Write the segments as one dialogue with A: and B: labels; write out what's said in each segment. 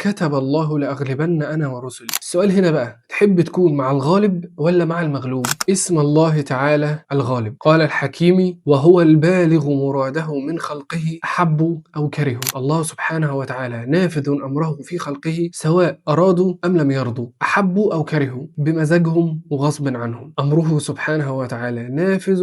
A: كتب الله لأغلبن أنا ورسلي. السؤال هنا بقى، تحب تكون مع الغالب ولا مع المغلوب؟ اسم الله تعالى الغالب. قال الحكيم: وهو البالغ مراده من خلقه أحبوا أو كرهوا. الله سبحانه وتعالى نافذ أمره في خلقه سواء أرادوا أم لم يرضوا، أحبوا أو كرهوا، بمزاجهم وغصب عنهم. أمره سبحانه وتعالى نافذ.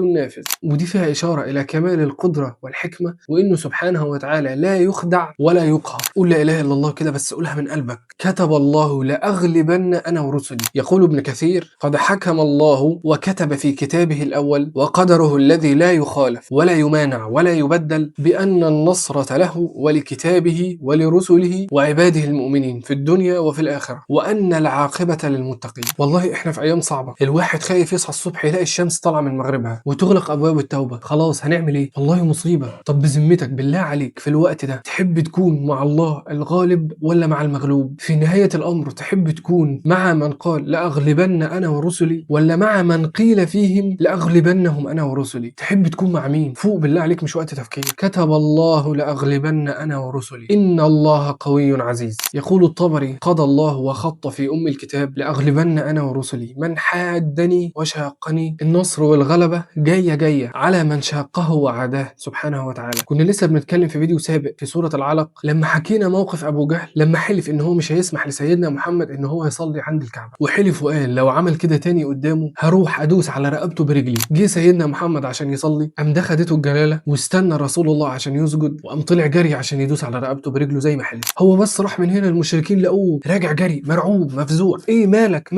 A: ودي فيها إشارة إلى كمال القدرة والحكمة، وإنه سبحانه وتعالى لا يخدع ولا يقهر. قول لا إله إلا الله كده بس قولها من قلبك. كتب الله لأغلبن أنا ورسلي. يقول ابن كثير: قد حكم الله وكتب في كتابه الأول وقدره الذي لا يخالف ولا يمانع ولا يبدل بأن النصرة له ولكتابه ولرسله وعباده المؤمنين في الدنيا وفي الآخرة، وأن العاقبة للمتقين. والله إحنا في أيام صعبة، الواحد خايف يصحى الصبح يلاقي الشمس طالعة من مغربها وتغلق أبواب التوبة. خلاص هنعمل إيه؟ والله مصيبة. طب بذمتك بالله عليك في الوقت ده تحب تكون مع الله الغالب ولا مع المغلوب؟ في نهاية الأمر تحب تكون مع من قال لأغلبن أنا ورسلي، ولا مع من قيل فيهم لأغلبنهم أنا ورسلي؟ تحب تكون مع مين؟ فوق بالله عليك، مش وقت تفكير. كتب الله لأغلبن أنا ورسلي إن الله قوي عزيز. يقول الطبري: قضى الله وخط في أم الكتاب لأغلبن أنا ورسلي من حادني وشاقني. النصر والغلبة جاية على من شاقه وعاداه سبحانه وتعالى. كنا لسه بنتكلم في فيديو سابق في سورة العلق لما حكينا موقف أبو جهل لما حلف إن هو مش هيسمح لسيدنا محمد إن هو يصلي عند الكعبة، وحلف وقال لو عمل كده تاني قدامه هروح أدوس على رقبته برجلي. جه سيدنا محمد عشان يصلي، قام ده خدته الجلالة واستنى رسول الله عشان يسجد، وقام طلع جري عشان يدوس على رقبته برجله زي ما حلف. هو بس راح من هنا المشركين لقوه راجع جري مرعوب مفزوع. ايه مالك؟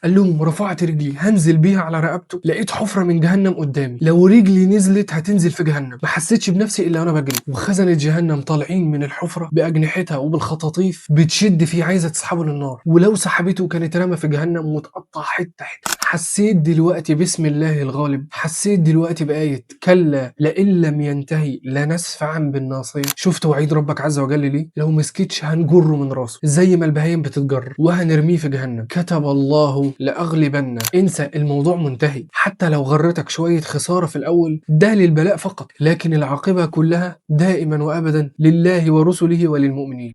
A: قال لهم: رفعت رجلي هنزل بيها على رقبته، لقيت حفرة من جهنم قدامي، لو رجلي نزلت هتنزل في جهنم. ما حسيتش بنفسي الا وانا بجري، وخزنة جهنم طالعين من الحفرة باجنحتها وبالخطاطيف بتشد فيه عايزة تسحبه للنار، ولو سحبته كانت رمى في جهنم ومتقطع حتة. حسيت دلوقتي باسم الله الغالب، حسيت دلوقتي بآية كلا لئن لم ينتهي لنسفعا بالناصية. شفت وعيد ربك عز وجل ليه؟ لو مسكتش هنجره من راسه زي ما البهايم بتتجر وهنرميه في جهنم. كتب الله لأغلبن. انسى، الموضوع منتهي. حتى لو غرتك شوية خسارة في الأول ده للبلاء فقط، لكن العاقبة كلها دائما وأبدا لله ورسله وللمؤمنين.